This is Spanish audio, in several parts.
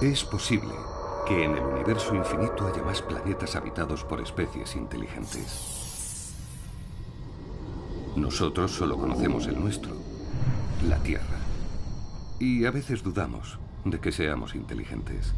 Es posible que en el universo infinito haya más planetas habitados por especies inteligentes. Nosotros solo conocemos el nuestro, la Tierra. Y a veces dudamos de que seamos inteligentes.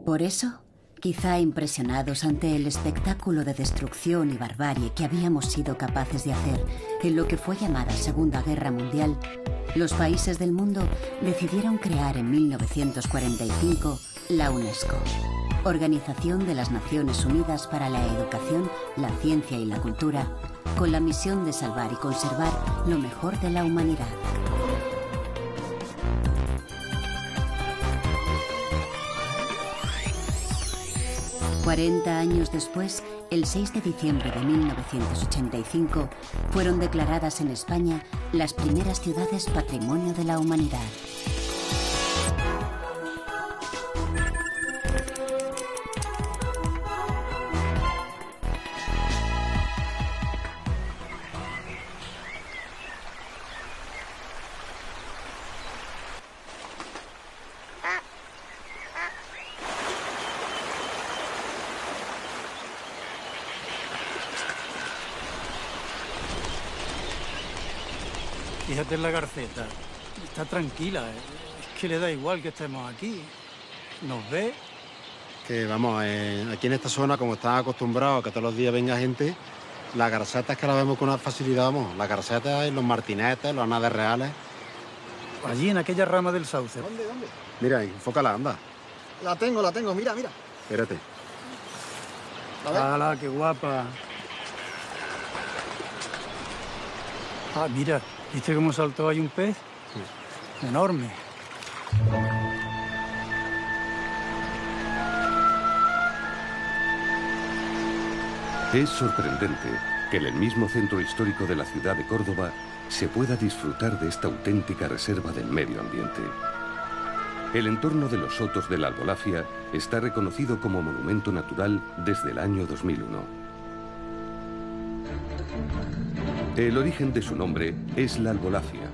Por eso, quizá impresionados ante el espectáculo de destrucción y barbarie que habíamos sido capaces de hacer en lo que fue llamada Segunda Guerra Mundial, los países del mundo decidieron crear en 1945 la UNESCO, Organización de las Naciones Unidas para la Educación, la Ciencia y la Cultura, con la misión de salvar y conservar lo mejor de la humanidad. 40 años después, el 6 de diciembre de 1985, fueron declaradas en España las primeras ciudades Patrimonio de la Humanidad. Fíjate en la garceta, está tranquila, es que le da igual que estemos aquí. ¿Nos ve? Que vamos, aquí en esta zona, como están acostumbrados a que todos los días venga gente, la garceta es que la vemos con una facilidad, vamos. La garceta y los martinetes, los naves reales. Allí en aquella rama del sauce. ¿Dónde? Mira, enfócala, anda. La tengo, mira. Espérate. ¡Hala, qué guapa! Ah, mira, ¿viste cómo saltó ahí un pez? Sí. Enorme. Es sorprendente que en el mismo centro histórico de la ciudad de Córdoba se pueda disfrutar de esta auténtica reserva del medio ambiente. El entorno de los sotos de la Albolafia está reconocido como monumento natural desde el año 2001. El origen de su nombre es la Albolafia,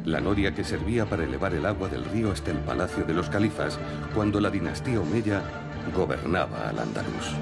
la noria que servía para elevar el agua del río hasta el palacio de los califas cuando la dinastía omeya gobernaba al Andaluz.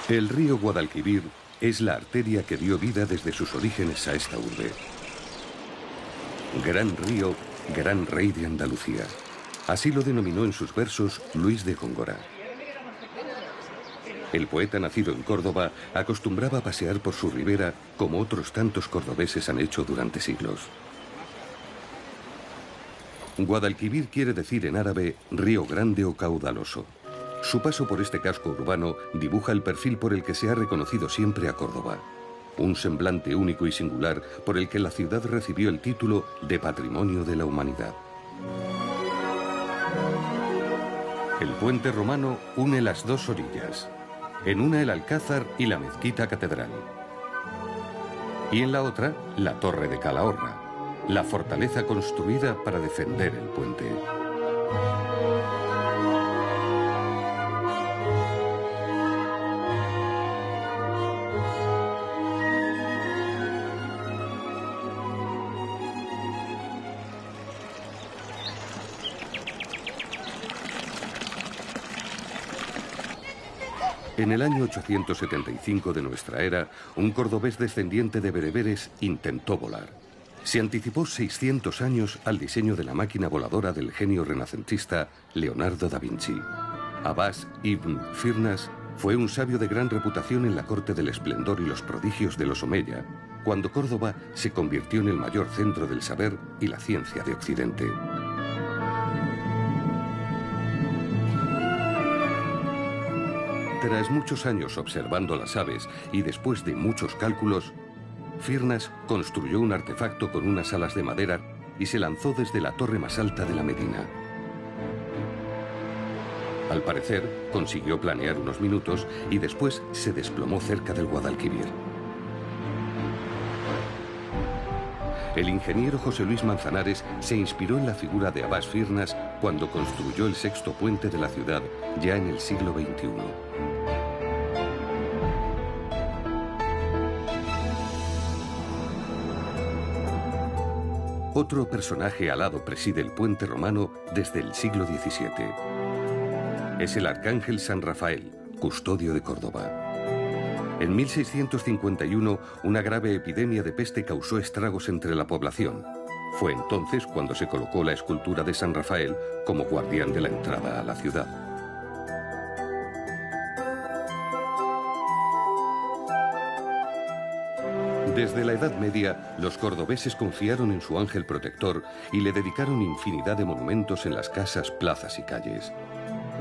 El río Guadalquivir es la arteria que dio vida desde sus orígenes a esta urbe. Gran río, gran rey de Andalucía. Así lo denominó en sus versos Luis de Góngora. El poeta nacido en Córdoba acostumbraba a pasear por su ribera como otros tantos cordobeses han hecho durante siglos. Guadalquivir quiere decir en árabe río grande o caudaloso. Su paso por este casco urbano dibuja el perfil por el que se ha reconocido siempre a Córdoba. Un semblante único y singular por el que la ciudad recibió el título de Patrimonio de la Humanidad. El puente romano une las dos orillas. En una el Alcázar y la mezquita catedral. Y en la otra, la Torre de Calahorra, la fortaleza construida para defender el puente. En el año 875 de nuestra era, un cordobés descendiente de bereberes intentó volar. Se anticipó 600 años al diseño de la máquina voladora del genio renacentista Leonardo da Vinci. Abbas ibn Firnas fue un sabio de gran reputación en la corte del esplendor y los prodigios de los Omeya, cuando Córdoba se convirtió en el mayor centro del saber y la ciencia de Occidente. Tras muchos años observando las aves y después de muchos cálculos, Firnas construyó un artefacto con unas alas de madera y se lanzó desde la torre más alta de la Medina. Al parecer, consiguió planear unos minutos y después se desplomó cerca del Guadalquivir. El ingeniero José Luis Manzanares se inspiró en la figura de Abbas Firnas cuando construyó el sexto puente de la ciudad ya en el siglo XXI. Otro personaje alado preside el puente romano desde el siglo XVII. Es el arcángel San Rafael, custodio de Córdoba. En 1651, una grave epidemia de peste causó estragos entre la población. Fue entonces cuando se colocó la escultura de San Rafael como guardián de la entrada a la ciudad. Desde la Edad Media, los cordobeses confiaron en su ángel protector y le dedicaron infinidad de monumentos en las casas, plazas y calles.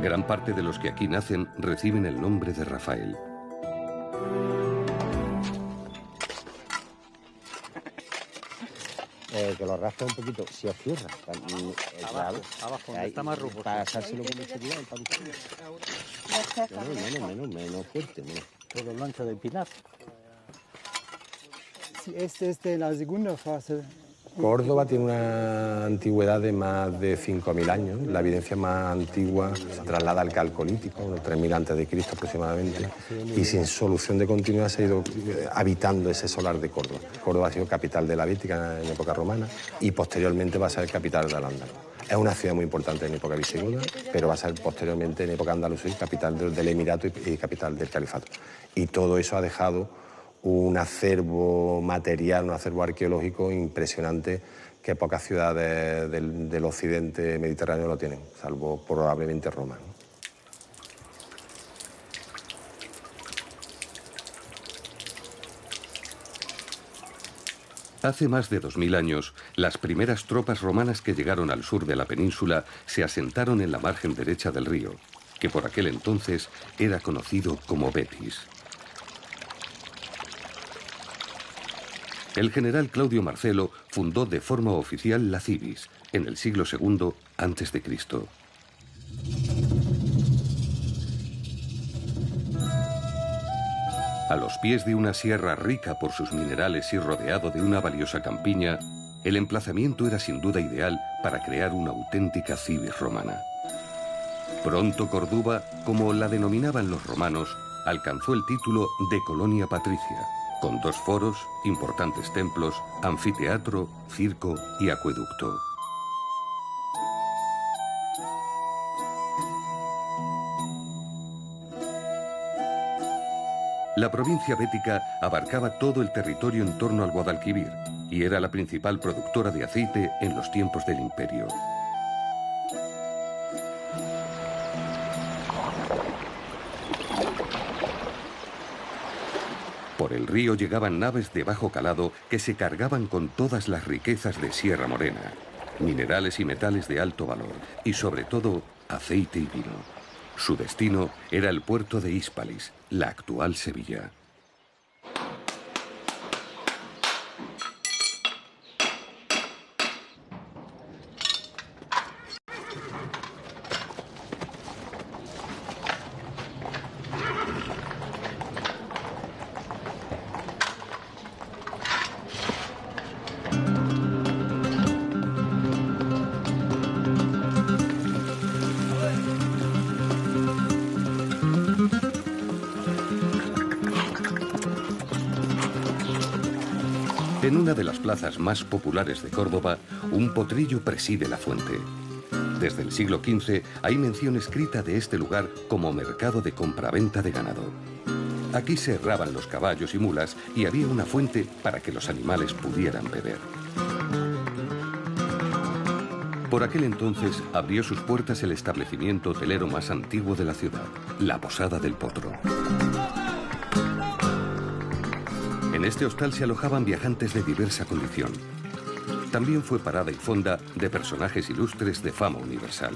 Gran parte de los que aquí nacen reciben el nombre de Rafael. Que lo rasca un poquito, si os cierra. Abajo, está más rugoso. Para pasárselo con mucho cuidado, menos fuerte. Todo blanco de pinar. Sí, este es de la segunda fase. Córdoba tiene una antigüedad de más de 5.000 años. La evidencia más antigua se traslada al Calcolítico, unos 3.000 a.C. aproximadamente, y sin solución de continuidad se ha ido habitando ese solar de Córdoba. Córdoba ha sido capital de la Bética en época romana y posteriormente va a ser capital de Al-Ándalus. Es una ciudad muy importante en época visigoda, pero va a ser posteriormente en época andalusí capital del Emirato y capital del Califato. Y todo eso ha dejado un acervo material, un acervo arqueológico impresionante que pocas ciudades del occidente mediterráneo lo tienen, salvo probablemente Roma, ¿no? Hace más de 2000 años, las primeras tropas romanas que llegaron al sur de la península se asentaron en la margen derecha del río, que por aquel entonces era conocido como Betis. El general Claudio Marcelo fundó de forma oficial la Civis en el siglo II a.C. A los pies de una sierra rica por sus minerales y rodeado de una valiosa campiña, el emplazamiento era sin duda ideal para crear una auténtica civis romana. Pronto Córdoba, como la denominaban los romanos, alcanzó el título de colonia patricia, con 2 foros, importantes templos, anfiteatro, circo y acueducto. La provincia bética abarcaba todo el territorio en torno al Guadalquivir y era la principal productora de aceite en los tiempos del imperio. Por el río llegaban naves de bajo calado que se cargaban con todas las riquezas de Sierra Morena, minerales y metales de alto valor, y sobre todo aceite y vino. Su destino era el puerto de Hispalis, la actual Sevilla. En una de las plazas más populares de Córdoba, un potrillo preside la fuente. Desde el siglo XV hay mención escrita de este lugar como mercado de compraventa de ganado. Aquí se herraban los caballos y mulas y había una fuente para que los animales pudieran beber. Por aquel entonces abrió sus puertas el establecimiento hotelero más antiguo de la ciudad, la Posada del Potro. En este hostal se alojaban viajantes de diversa condición. También fue parada y fonda de personajes ilustres de fama universal.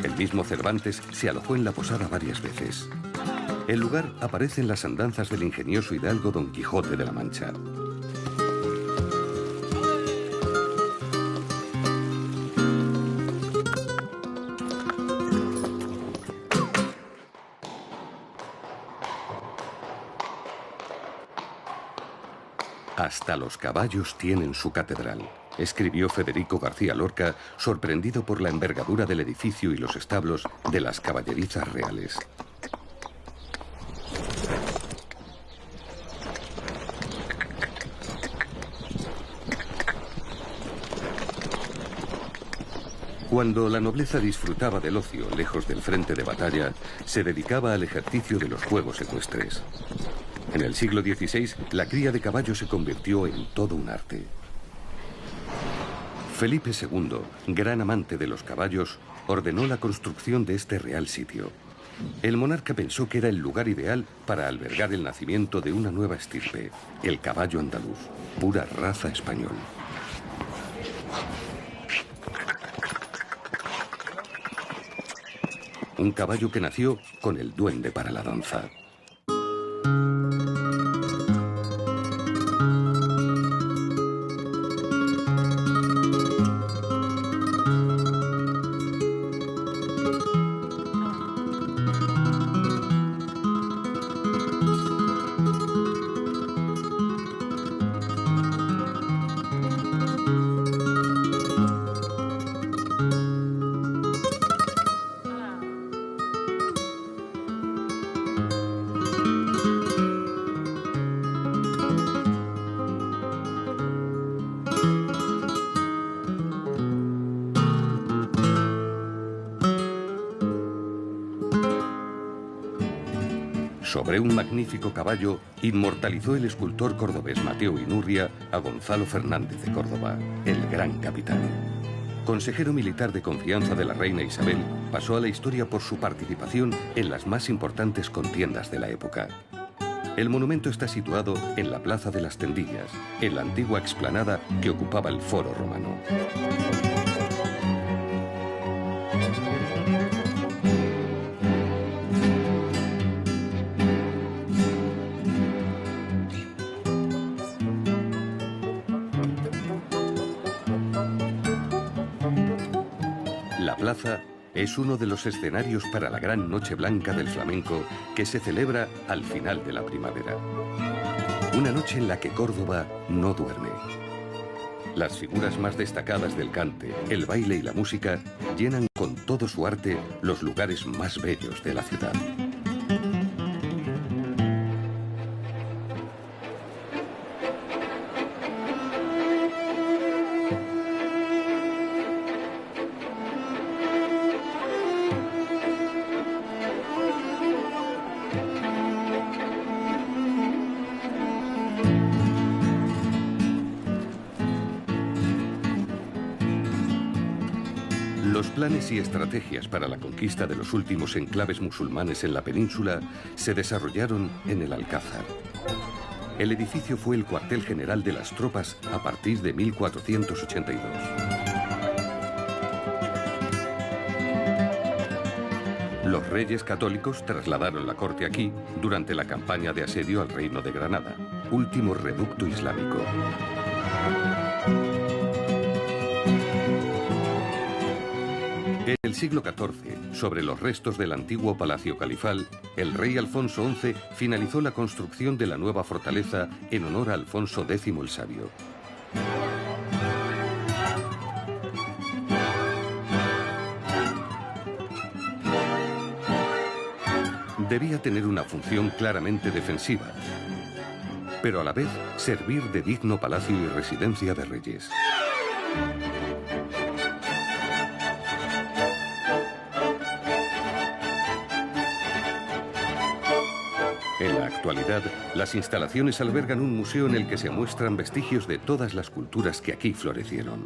El mismo Cervantes se alojó en la posada varias veces. El lugar aparece en las andanzas del ingenioso hidalgo Don Quijote de la Mancha. Hasta los caballos tienen su catedral, escribió Federico García Lorca, sorprendido por la envergadura del edificio y los establos de las caballerizas reales. Cuando la nobleza disfrutaba del ocio lejos del frente de batalla, se dedicaba al ejercicio de los juegos ecuestres. En el siglo XVI, la cría de caballos se convirtió en todo un arte. Felipe II, gran amante de los caballos, ordenó la construcción de este real sitio. El monarca pensó que era el lugar ideal para albergar el nacimiento de una nueva estirpe, el caballo andaluz, pura raza española. Un caballo que nació con el duende para la danza. Sobre un magnífico caballo, inmortalizó el escultor cordobés Mateo Inurria a Gonzalo Fernández de Córdoba, el gran capitán. Consejero militar de confianza de la reina Isabel, pasó a la historia por su participación en las más importantes contiendas de la época. El monumento está situado en la Plaza de las Tendillas, en la antigua explanada que ocupaba el Foro Romano. La plaza es uno de los escenarios para la gran Noche Blanca del flamenco que se celebra al final de la primavera. Una noche en la que Córdoba no duerme. Las figuras más destacadas del cante, el baile y la música llenan con todo su arte los lugares más bellos de la ciudad. Los planes y estrategias para la conquista de los últimos enclaves musulmanes en la península se desarrollaron en el Alcázar. El edificio fue el cuartel general de las tropas a partir de 1482. Los reyes católicos trasladaron la corte aquí durante la campaña de asedio al Reino de Granada, último reducto islámico. En el siglo XIV, sobre los restos del antiguo palacio califal, el rey Alfonso XI finalizó la construcción de la nueva fortaleza en honor a Alfonso X el Sabio. Debía tener una función claramente defensiva, pero a la vez servir de digno palacio y residencia de reyes. En la actualidad, las instalaciones albergan un museo en el que se muestran vestigios de todas las culturas que aquí florecieron.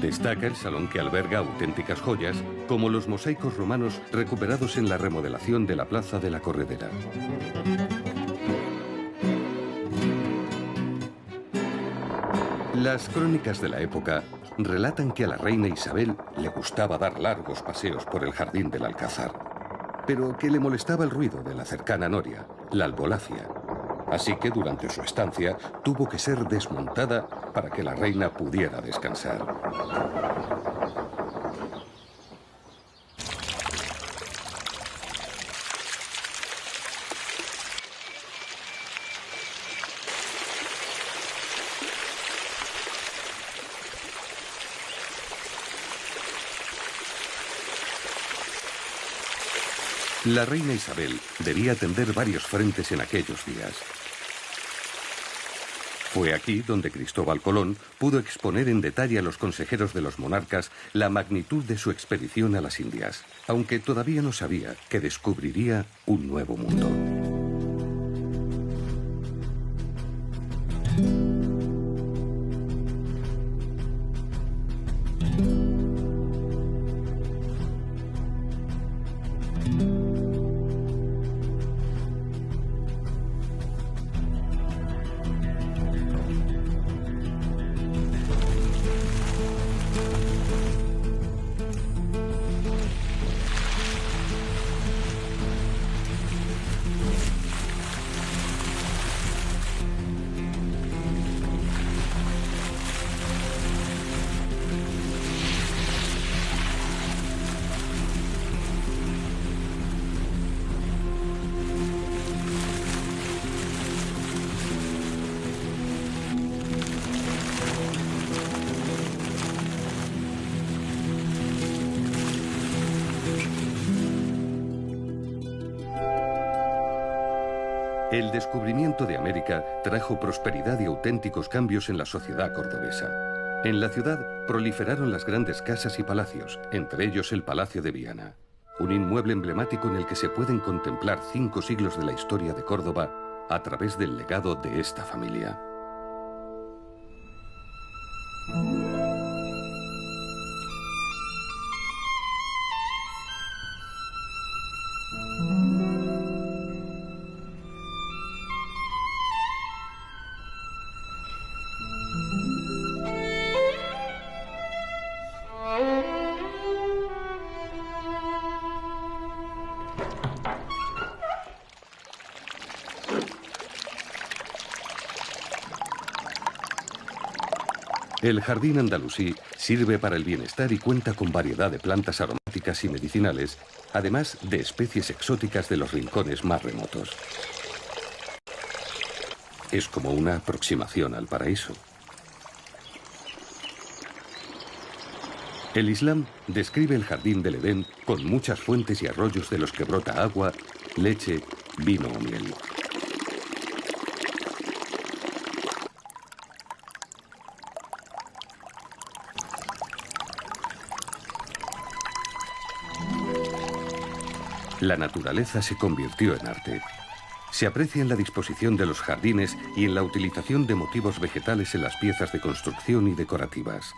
Destaca el salón que alberga auténticas joyas, como los mosaicos romanos recuperados en la remodelación de la Plaza de la Corredera. Las crónicas de la época relatan que a la reina Isabel le gustaba dar largos paseos por el jardín del Alcázar, pero que le molestaba el ruido de la cercana noria, la albolafia. Así que durante su estancia tuvo que ser desmontada para que la reina pudiera descansar. La reina Isabel debía atender varios frentes en aquellos días. Fue aquí donde Cristóbal Colón pudo exponer en detalle a los consejeros de los monarcas la magnitud de su expedición a las Indias, aunque todavía no sabía que descubriría un nuevo mundo. El descubrimiento de América trajo prosperidad y auténticos cambios en la sociedad cordobesa. En la ciudad proliferaron las grandes casas y palacios, entre ellos el Palacio de Viana, un inmueble emblemático en el que se pueden contemplar 5 siglos de la historia de Córdoba a través del legado de esta familia. El jardín andalusí sirve para el bienestar y cuenta con variedad de plantas aromáticas y medicinales, además de especies exóticas de los rincones más remotos. Es como una aproximación al paraíso. El Islam describe el jardín del Edén con muchas fuentes y arroyos de los que brota agua, leche, vino o miel. La naturaleza se convirtió en arte. Se aprecia en la disposición de los jardines y en la utilización de motivos vegetales en las piezas de construcción y decorativas.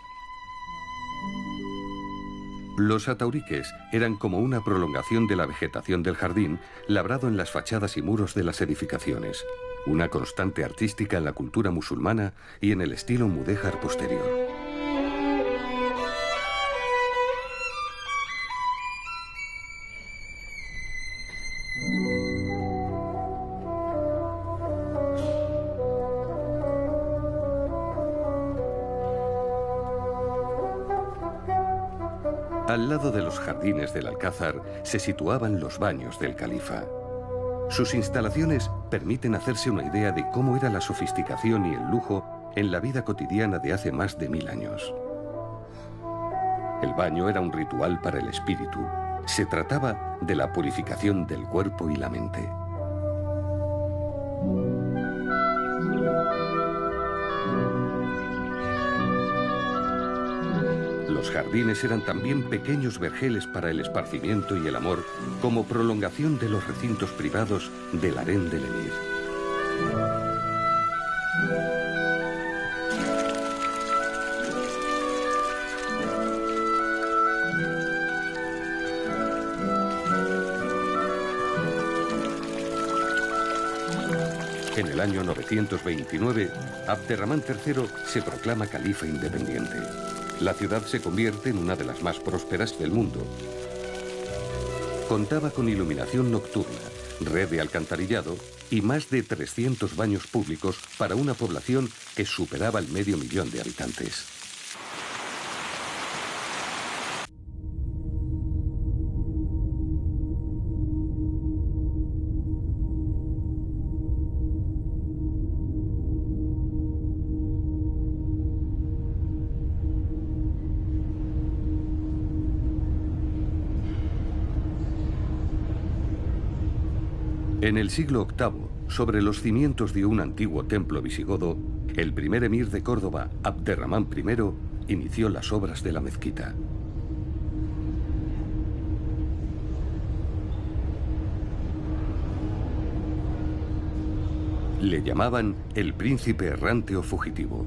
Los atauriques eran como una prolongación de la vegetación del jardín, labrado en las fachadas y muros de las edificaciones, una constante artística en la cultura musulmana y en el estilo mudéjar posterior. Al lado de los jardines del Alcázar se situaban los baños del califa. Sus instalaciones permiten hacerse una idea de cómo era la sofisticación y el lujo en la vida cotidiana de hace más de 1000 años. El baño era un ritual para el espíritu. Se trataba de la purificación del cuerpo y la mente. Los jardines eran también pequeños vergeles para el esparcimiento y el amor, como prolongación de los recintos privados del harén del emir. En el año 929, Abderramán III se proclama califa independiente. La ciudad se convierte en una de las más prósperas del mundo. Contaba con iluminación nocturna, red de alcantarillado y más de 300 baños públicos para una población que superaba el 500.000 de habitantes. En el siglo VIII, sobre los cimientos de un antiguo templo visigodo, el primer emir de Córdoba, Abderramán I, inició las obras de la mezquita. Le llamaban el príncipe errante o fugitivo.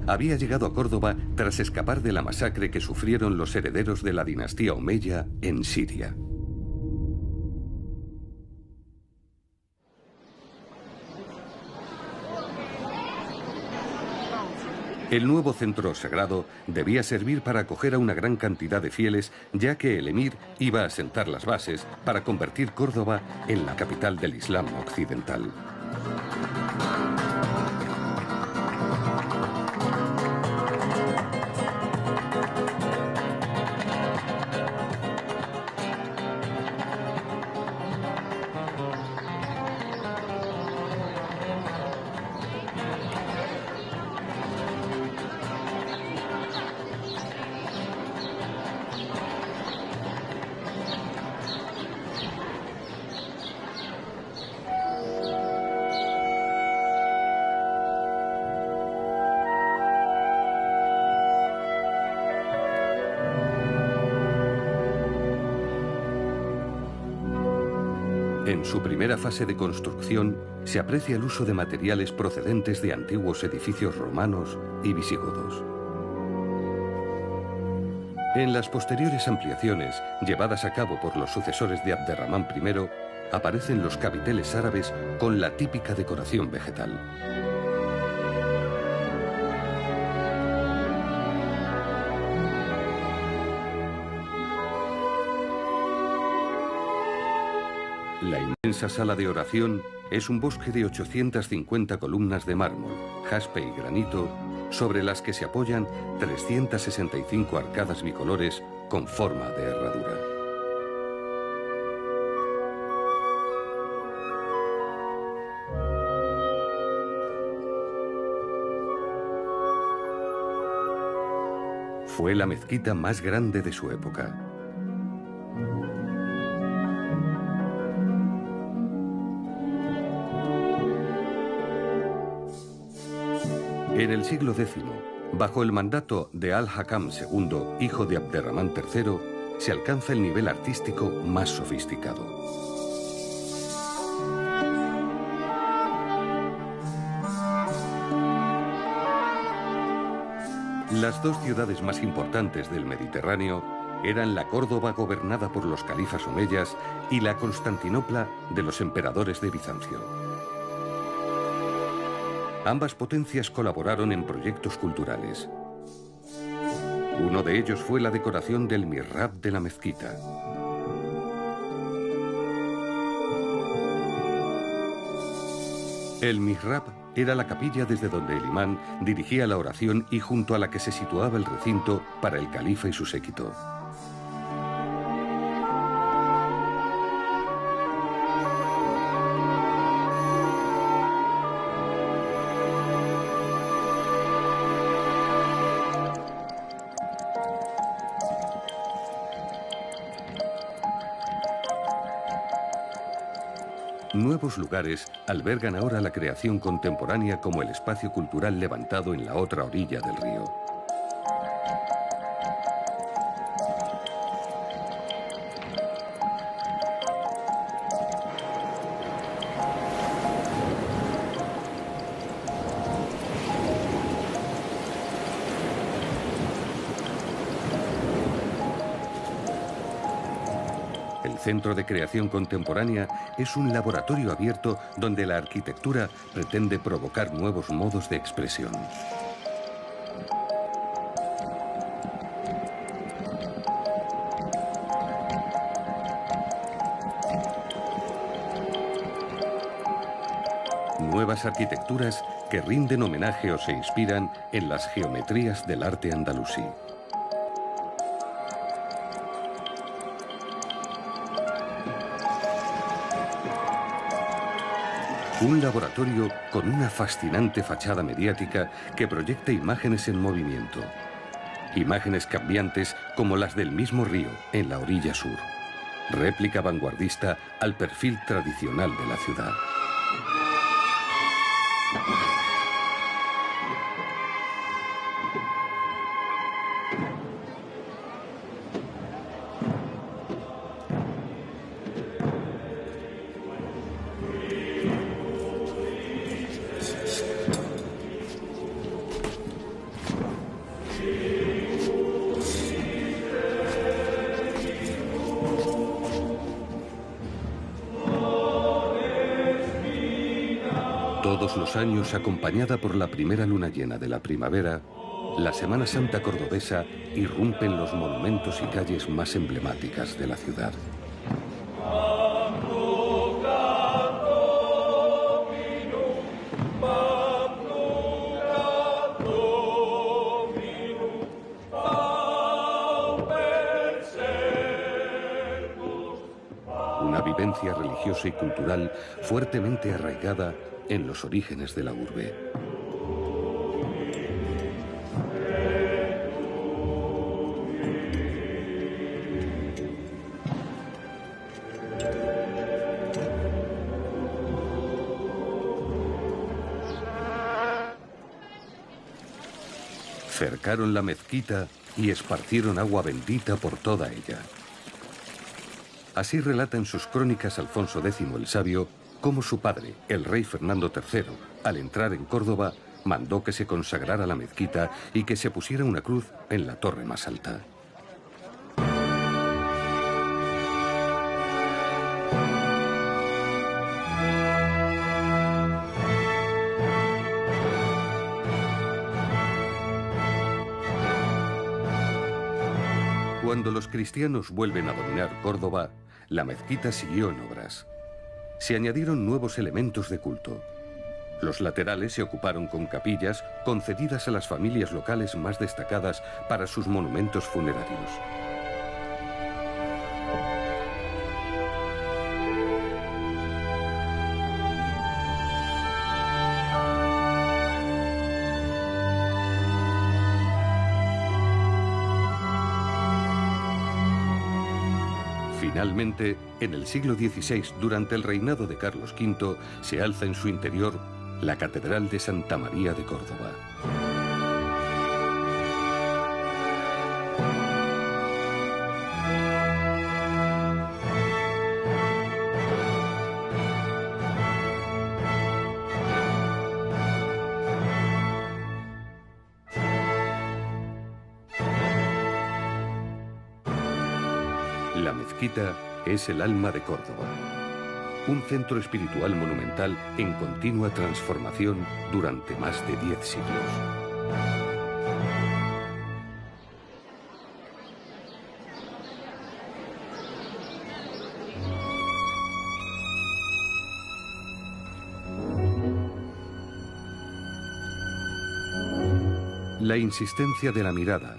Había llegado a Córdoba tras escapar de la masacre que sufrieron los herederos de la dinastía omeya en Siria. El nuevo centro sagrado debía servir para acoger a una gran cantidad de fieles, ya que el emir iba a sentar las bases para convertir Córdoba en la capital del Islam occidental. En su primera fase de construcción se aprecia el uso de materiales procedentes de antiguos edificios romanos y visigodos. En las posteriores ampliaciones, llevadas a cabo por los sucesores de Abderramán I, aparecen los capiteles árabes con la típica decoración vegetal. La inmensa sala de oración es un bosque de 850 columnas de mármol, jaspe y granito, sobre las que se apoyan 365 arcadas bicolores con forma de herradura. Fue la mezquita más grande de su época. En el siglo X, bajo el mandato de Al-Hakam II, hijo de Abderramán III, se alcanza el nivel artístico más sofisticado. Las dos ciudades más importantes del Mediterráneo eran la Córdoba gobernada por los califas omeyas y la Constantinopla de los emperadores de Bizancio. Ambas potencias colaboraron en proyectos culturales. Uno de ellos fue la decoración del mihrab de la mezquita. El mihrab era la capilla desde donde el imán dirigía la oración y junto a la que se situaba el recinto para el califa y su séquito. Nuevos lugares albergan ahora la creación contemporánea como el espacio cultural levantado en la otra orilla del río. El Centro de Creación Contemporánea es un laboratorio abierto donde la arquitectura pretende provocar nuevos modos de expresión. Nuevas arquitecturas que rinden homenaje o se inspiran en las geometrías del arte andalusí. Un laboratorio con una fascinante fachada mediática que proyecta imágenes en movimiento. Imágenes cambiantes como las del mismo río en la orilla sur. Réplica vanguardista al perfil tradicional de la ciudad. Todos los años, acompañada por la primera luna llena de la primavera, la Semana Santa cordobesa irrumpe en los monumentos y calles más emblemáticas de la ciudad. Una vivencia religiosa y cultural fuertemente arraigada en los orígenes de la urbe. Cercaron la mezquita y esparcieron agua bendita por toda ella. Así relata en sus crónicas Alfonso X el Sabio cómo su padre, el rey Fernando III, al entrar en Córdoba, mandó que se consagrara la mezquita y que se pusiera una cruz en la torre más alta. Cuando los cristianos vuelven a dominar Córdoba, la mezquita siguió en obras. Se añadieron nuevos elementos de culto. Los laterales se ocuparon con capillas concedidas a las familias locales más destacadas para sus monumentos funerarios. Finalmente, en el siglo XVI, durante el reinado de Carlos V, se alza en su interior la Catedral de Santa María de Córdoba. La mezquita es el alma de Córdoba, un centro espiritual monumental en continua transformación durante más de 10 siglos. La insistencia de la mirada,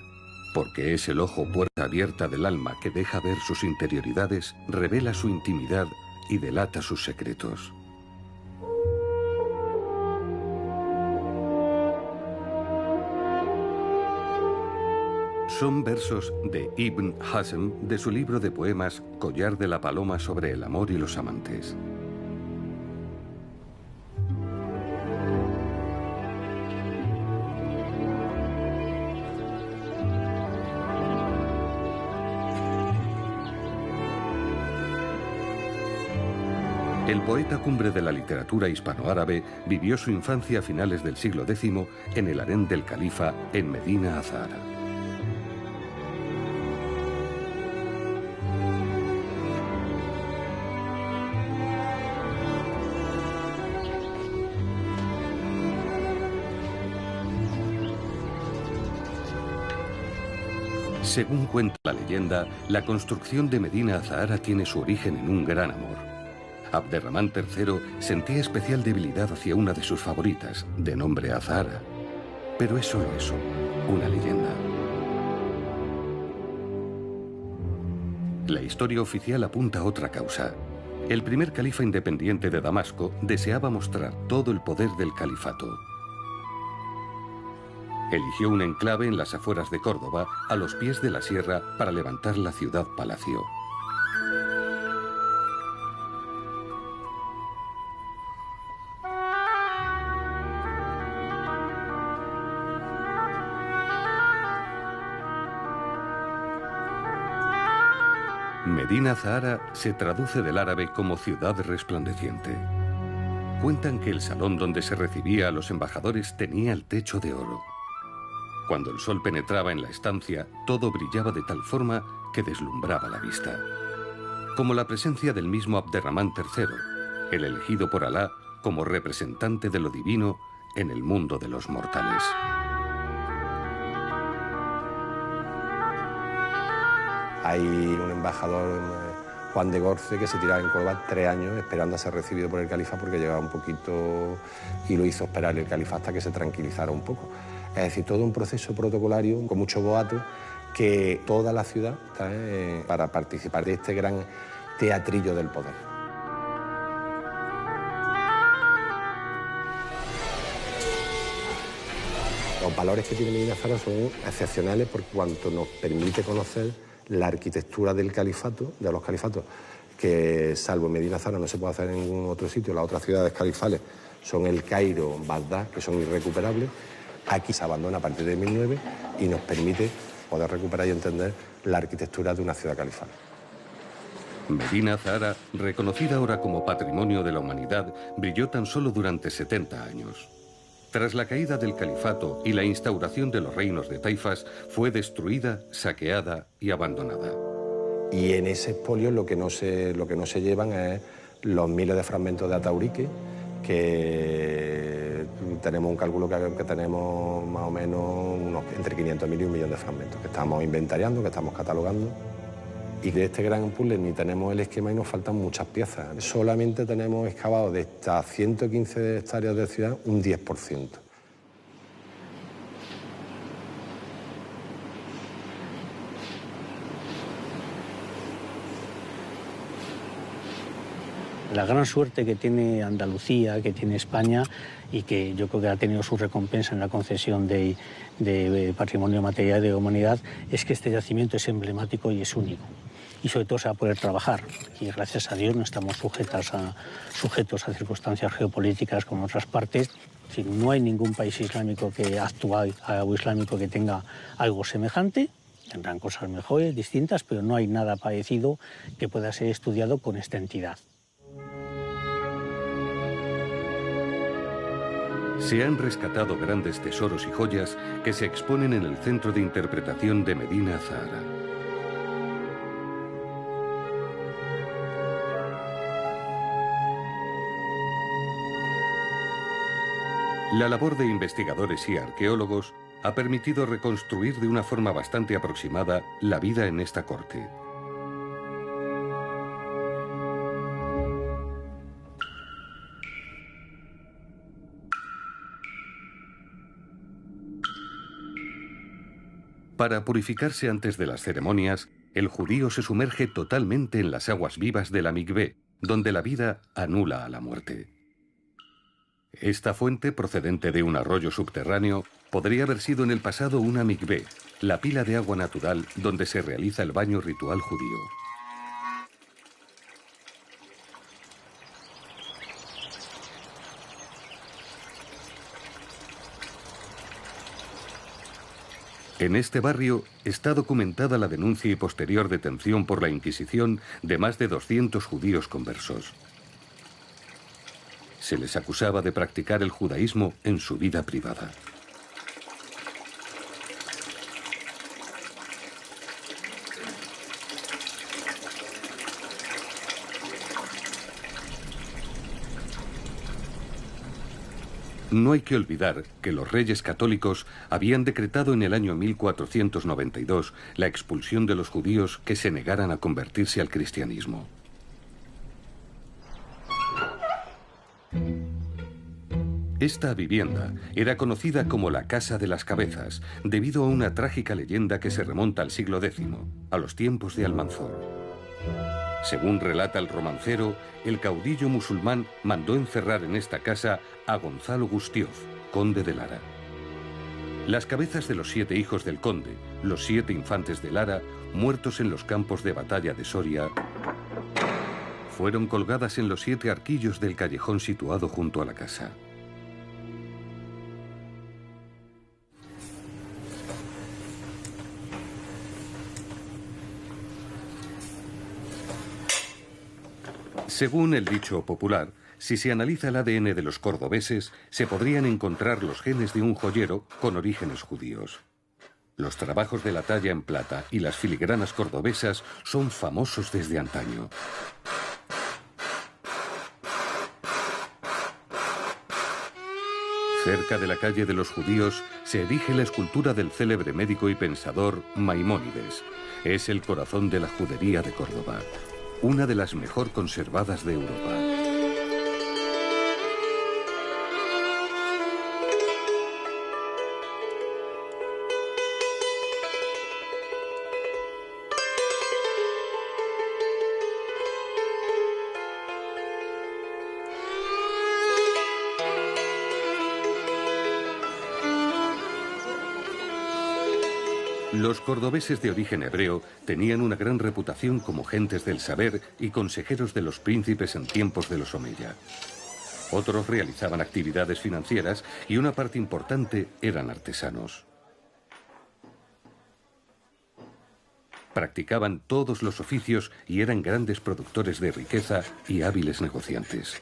porque es el ojo puerta abierta del alma que deja ver sus interioridades, revela su intimidad y delata sus secretos. Son versos de Ibn Hazm de su libro de poemas Collar de la Paloma sobre el amor y los amantes. El poeta cumbre de la literatura hispanoárabe vivió su infancia a finales del siglo X en el harén del califa en Medina Azahara. Según cuenta la leyenda, la construcción de Medina Azahara tiene su origen en un gran amor. Abderramán III sentía especial debilidad hacia una de sus favoritas, de nombre Azahara. Pero es solo eso, una leyenda. La historia oficial apunta a otra causa. El primer califa independiente de Damasco deseaba mostrar todo el poder del califato. Eligió un enclave en las afueras de Córdoba, a los pies de la sierra, para levantar la ciudad-palacio. Medina Zahara se traduce del árabe como ciudad resplandeciente. Cuentan que el salón donde se recibía a los embajadores tenía el techo de oro. Cuando el sol penetraba en la estancia, todo brillaba de tal forma que deslumbraba la vista. Como la presencia del mismo Abderramán III, el elegido por Alá como representante de lo divino en el mundo de los mortales. Hay un embajador, Juan de Gorce, que se tiraba en Córdoba 3 años esperando a ser recibido por el califa porque llegaba un poquito y lo hizo esperar el califa hasta que se tranquilizara un poco. Es decir, todo un proceso protocolario con mucho boato que toda la ciudad está para participar de este gran teatrillo del poder. Los valores que tiene Medina Zahara son excepcionales por cuanto nos permite conocer la arquitectura del califato, de los califatos, que salvo en Medina Zahara no se puede hacer en ningún otro sitio. Las otras ciudades califales son el Cairo, Bagdad, que son irrecuperables. Aquí se abandona a partir de 1009 y nos permite poder recuperar y entender la arquitectura de una ciudad califal. Medina Zahara, reconocida ahora como Patrimonio de la Humanidad, brilló tan solo durante 70 años. Tras la caída del califato y la instauración de los reinos de taifas, fue destruida, saqueada y abandonada. Y en ese expolio lo que no se llevan es los miles de fragmentos de ataurique, que tenemos un cálculo que tenemos más o menos entre 500.000 y 1 millón de fragmentos, que estamos inventariando, que estamos catalogando. Y de este gran puzzle ni tenemos el esquema y nos faltan muchas piezas. Solamente tenemos excavado de estas 115 hectáreas de ciudad un 10%. La gran suerte que tiene Andalucía, que tiene España y que yo creo que ha tenido su recompensa en la concesión de Patrimonio Material de la Humanidad es que este yacimiento es emblemático y es único. Y sobre todo se va a poder trabajar. Y gracias a Dios no estamos sujetos a circunstancias geopolíticas como otras partes. Si no hay ningún país islámico actual o islámico que tenga algo semejante. Tendrán cosas mejores, distintas, pero no hay nada parecido que pueda ser estudiado con esta entidad. Se han rescatado grandes tesoros y joyas que se exponen en el Centro de Interpretación de Medina Zahara. La labor de investigadores y arqueólogos ha permitido reconstruir de una forma bastante aproximada la vida en esta corte. Para purificarse antes de las ceremonias, el judío se sumerge totalmente en las aguas vivas de la mikvé, donde la vida anula a la muerte. Esta fuente, procedente de un arroyo subterráneo, podría haber sido en el pasado una mikvé, la pila de agua natural donde se realiza el baño ritual judío. En este barrio está documentada la denuncia y posterior detención por la Inquisición de más de 200 judíos conversos. Se les acusaba de practicar el judaísmo en su vida privada. No hay que olvidar que los reyes católicos habían decretado en el año 1492 la expulsión de los judíos que se negaran a convertirse al cristianismo. Esta vivienda era conocida como la Casa de las Cabezas, debido a una trágica leyenda que se remonta al siglo X, a los tiempos de Almanzor. Según relata el romancero, el caudillo musulmán mandó encerrar en esta casa a Gonzalo Gustioz, conde de Lara. Las cabezas de los 7 hijos del conde, los 7 infantes de Lara, muertos en los campos de batalla de Soria, fueron colgadas en los 7 arquillos del callejón situado junto a la casa. Según el dicho popular, si se analiza el ADN de los cordobeses, se podrían encontrar los genes de un joyero con orígenes judíos. Los trabajos de la talla en plata y las filigranas cordobesas son famosos desde antaño. Cerca de la calle de los judíos se erige la escultura del célebre médico y pensador Maimónides. Es el corazón de la judería de Córdoba, una de las mejor conservadas de Europa. Los cordobeses de origen hebreo tenían una gran reputación como gentes del saber y consejeros de los príncipes en tiempos de los Omeya. Otros realizaban actividades financieras y una parte importante eran artesanos. Practicaban todos los oficios y eran grandes productores de riqueza y hábiles negociantes.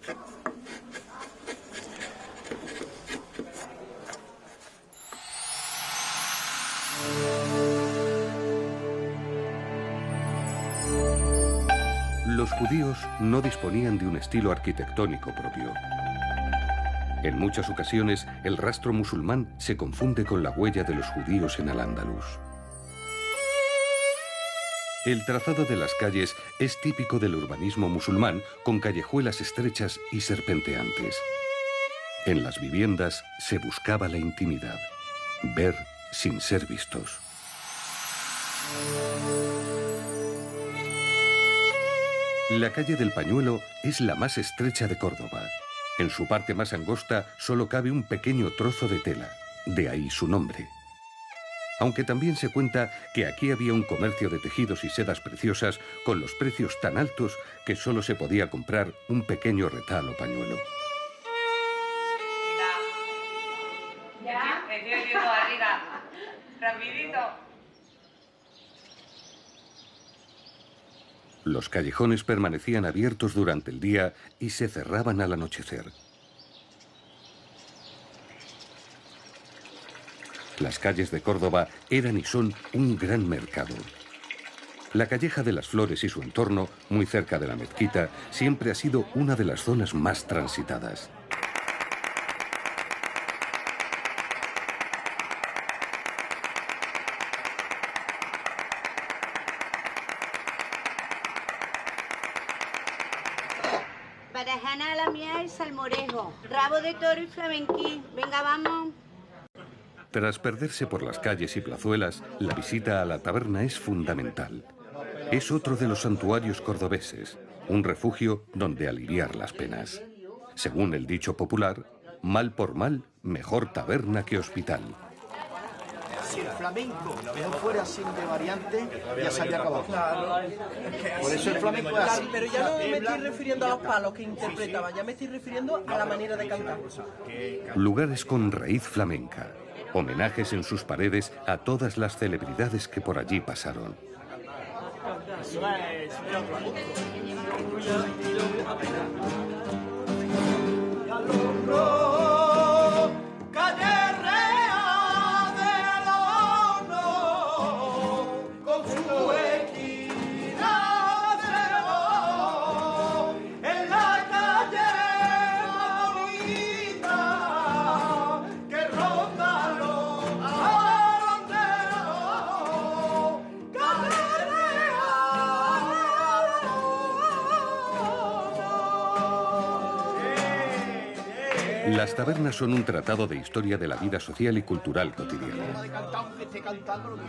Los judíos no disponían de un estilo arquitectónico propio. En muchas ocasiones, el rastro musulmán se confunde con la huella de los judíos en Al-Ándalus. El trazado de las calles es típico del urbanismo musulmán, con callejuelas estrechas y serpenteantes. En las viviendas se buscaba la intimidad, ver sin ser vistos. La calle del Pañuelo es la más estrecha de Córdoba. En su parte más angosta solo cabe un pequeño trozo de tela, de ahí su nombre. Aunque también se cuenta que aquí había un comercio de tejidos y sedas preciosas con los precios tan altos que solo se podía comprar un pequeño retal o pañuelo. Ya, estoy viendo arriba. Rapidito. Los callejones permanecían abiertos durante el día y se cerraban al anochecer. Las calles de Córdoba eran y son un gran mercado. La Calleja de las Flores y su entorno, muy cerca de la mezquita, siempre ha sido una de las zonas más transitadas. Barajana a la mía y salmorejo, rabo de toro y flamenquí. Venga, vamos. Tras perderse por las calles y plazuelas, la visita a la taberna es fundamental. Es otro de los santuarios cordobeses, un refugio donde aliviar las penas. Según el dicho popular, mal por mal, mejor taberna que hospital. Si el flamenco no fuera sin de variante, ya se había acabado. Por eso el flamenco es así. Pero ya no me estoy refiriendo a los palos que interpretaban, ya me estoy refiriendo a la manera de cantar. Lugares con raíz flamenca. Homenajes en sus paredes a todas las celebridades que por allí pasaron. Las tabernas son un tratado de historia de la vida social y cultural cotidiana.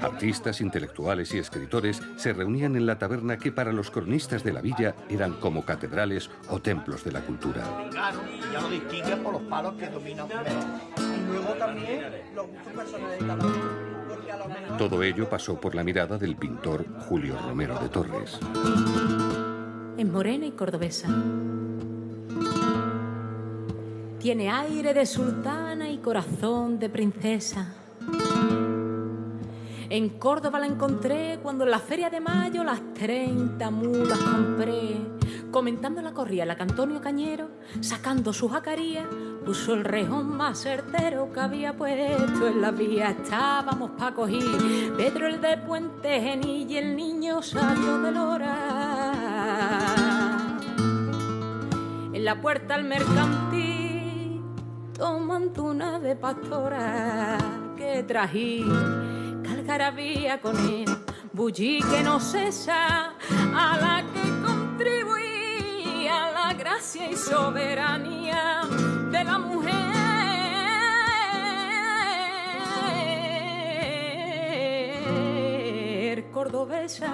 Artistas, intelectuales y escritores se reunían en la taberna que para los cronistas de la villa eran como catedrales o templos de la cultura. Ya lo distinguen por los palos que dominan primero. Y luego también los gustos personales de cada uno. Porque a lo mejor... Todo ello pasó por la mirada del pintor Julio Romero de Torres. Es morena y cordobesa. Tiene aire de sultana y corazón de princesa. En Córdoba la encontré cuando en la feria de mayo las 30 mulas compré. Comentando la corría la Antonio Cañero, sacando su jacaría, puso el rejón más certero que había puesto en la vía. Estábamos pa' coger Pedro el de Puente Genil y el niño salió del hora. En la puerta al mercantil tomando una de pastora que trají, calgarabía con él, bullí que no cesa, a la que contribuí a la gracia y soberanía de la mujer cordobesa.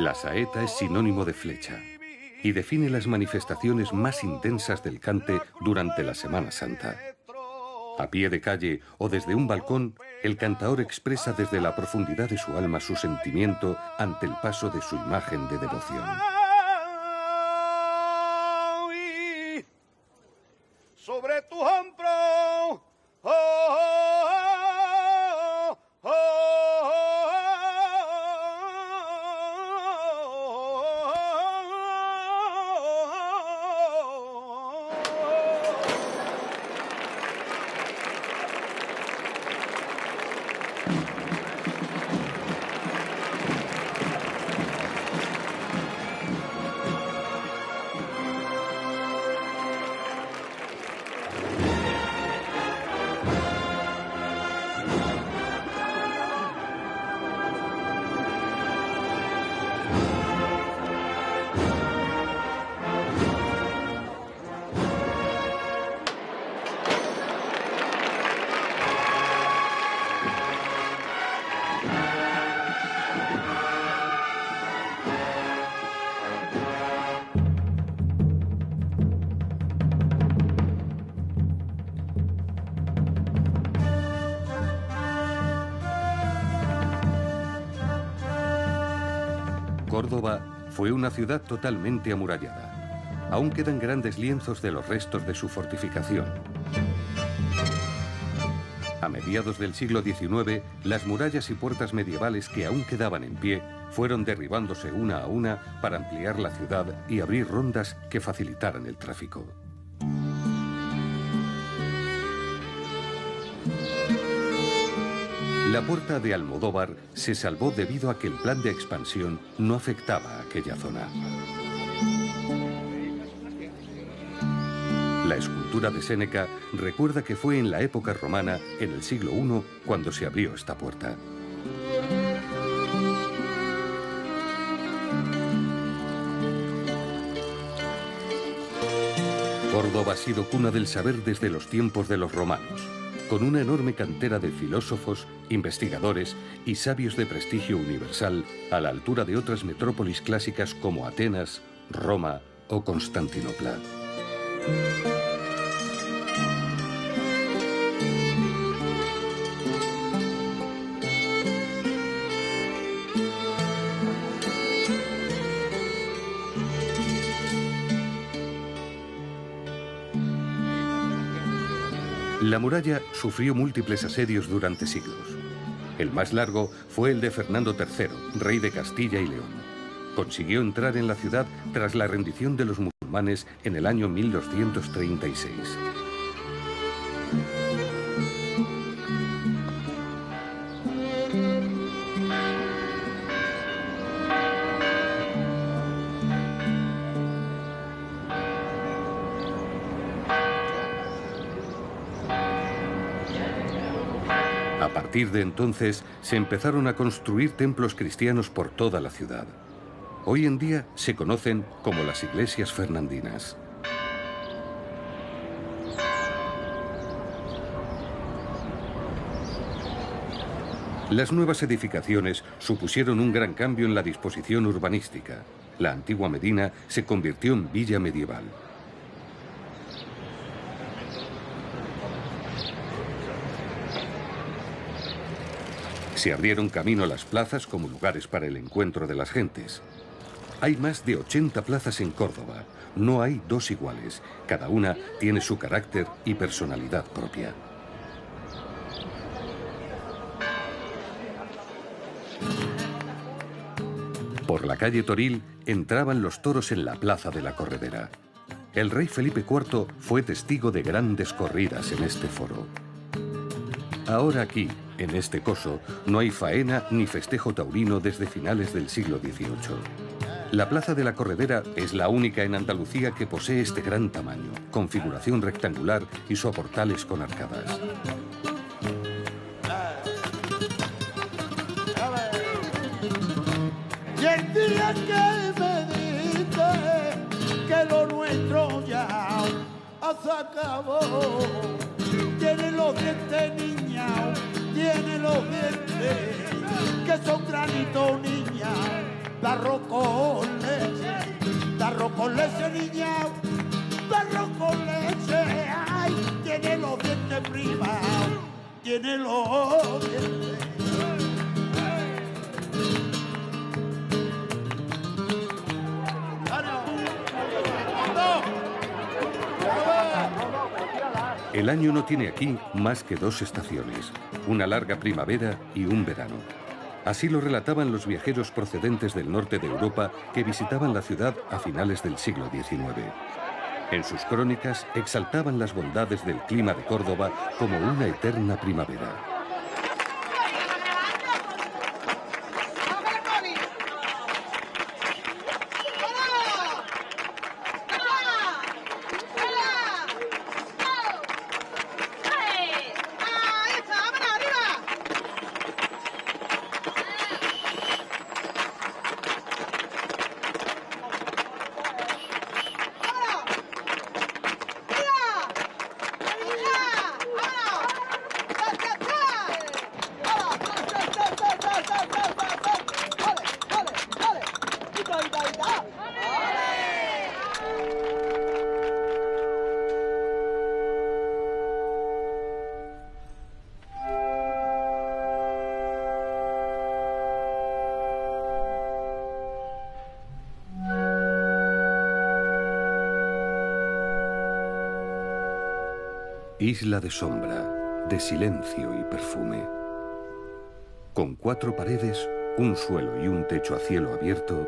La saeta es sinónimo de flecha y define las manifestaciones más intensas del cante durante la Semana Santa. A pie de calle o desde un balcón, el cantaor expresa desde la profundidad de su alma su sentimiento ante el paso de su imagen de devoción. Sobre tu hombro, Córdoba fue una ciudad totalmente amurallada. Aún quedan grandes lienzos de los restos de su fortificación. A mediados del siglo XIX, las murallas y puertas medievales que aún quedaban en pie fueron derribándose una a una para ampliar la ciudad y abrir rondas que facilitaran el tráfico. La puerta de Almodóvar se salvó debido a que el plan de expansión no afectaba a aquella zona. La escultura de Séneca recuerda que fue en la época romana, en el siglo I, cuando se abrió esta puerta. Córdoba ha sido cuna del saber desde los tiempos de los romanos, con una enorme cantera de filósofos, investigadores y sabios de prestigio universal a la altura de otras metrópolis clásicas como Atenas, Roma o Constantinopla. La muralla sufrió múltiples asedios durante siglos. El más largo fue el de Fernando III, rey de Castilla y León. Consiguió entrar en la ciudad tras la rendición de los musulmanes en el año 1236. partir de entonces se empezaron a construir templos cristianos por toda la ciudad. Hoy en día se conocen como las iglesias fernandinas. Las nuevas edificaciones supusieron un gran cambio en la disposición urbanística. La antigua Medina se convirtió en villa medieval. Se abrieron camino a las plazas como lugares para el encuentro de las gentes. Hay más de 80 plazas en Córdoba. No hay dos iguales. Cada una tiene su carácter y personalidad propia. Por la calle Toril entraban los toros en la plaza de la Corredera. El rey Felipe IV fue testigo de grandes corridas en este foro. Ahora aquí, en este coso, no hay faena ni festejo taurino desde finales del siglo XVIII. La plaza de la Corredera es la única en Andalucía que posee este gran tamaño, configuración rectangular y soportales con arcadas. Y el día que me dice que lo nuestro ya se acabó, tiene los dientes niña, tiene los dientes que son granito niña, da arroz con leche niña, da arroz con leche, ay, tiene los dientes prima, tiene los dientes. El año no tiene aquí más que dos estaciones, una larga primavera y un verano. Así lo relataban los viajeros procedentes del norte de Europa que visitaban la ciudad a finales del siglo XIX. En sus crónicas exaltaban las bondades del clima de Córdoba como una eterna primavera. Isla de sombra, de silencio y perfume. Con 4 paredes, un suelo y un techo a cielo abierto,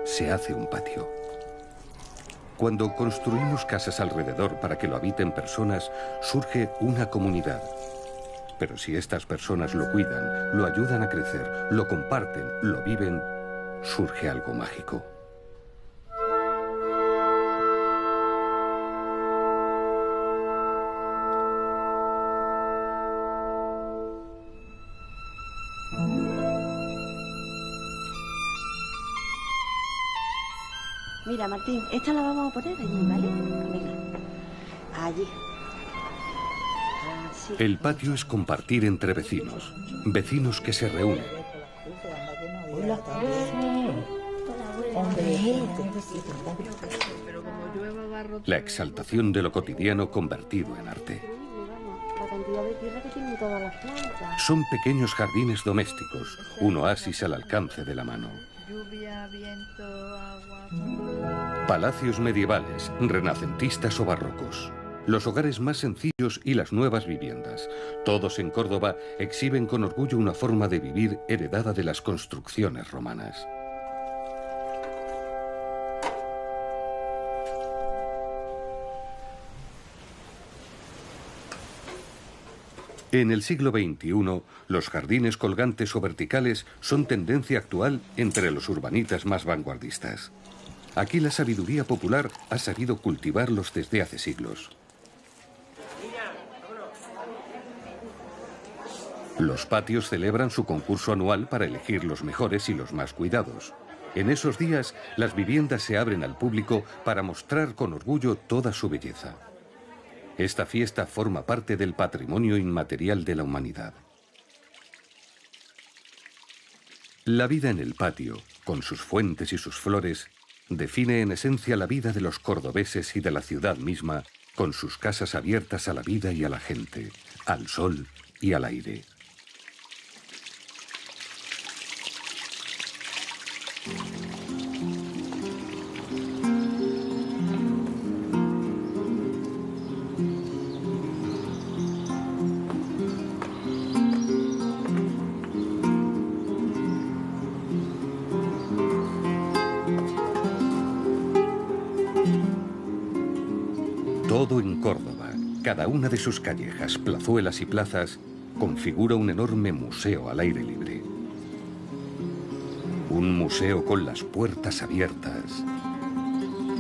se hace un patio. Cuando construimos casas alrededor para que lo habiten personas, surge una comunidad. Pero si estas personas lo cuidan, lo ayudan a crecer, lo comparten, lo viven, surge algo mágico. Mira, Martín, esta la vamos a poner allí, ¿vale? Venga, allí. Así. El patio es compartir entre vecinos, vecinos que se reúnen. Hola. La exaltación de lo cotidiano convertido en arte. La cantidad de tierra que tienen todas las plantas. Son pequeños jardines domésticos, un oasis al alcance de la mano. Lluvia, viento, agua. Palacios medievales, renacentistas o barrocos. Los hogares más sencillos y las nuevas viviendas. Todos en Córdoba exhiben con orgullo una forma de vivir heredada de las construcciones romanas. En el siglo XXI, los jardines colgantes o verticales son tendencia actual entre los urbanitas más vanguardistas. Aquí la sabiduría popular ha sabido cultivarlos desde hace siglos. Los patios celebran su concurso anual para elegir los mejores y los más cuidados. En esos días, las viviendas se abren al público para mostrar con orgullo toda su belleza. Esta fiesta forma parte del patrimonio inmaterial de la humanidad. La vida en el patio, con sus fuentes y sus flores, define en esencia la vida de los cordobeses y de la ciudad misma, con sus casas abiertas a la vida y a la gente, al sol y al aire. Todo en Córdoba, cada una de sus callejas, plazuelas y plazas, configura un enorme museo al aire libre. Un museo con las puertas abiertas,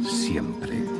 siempre.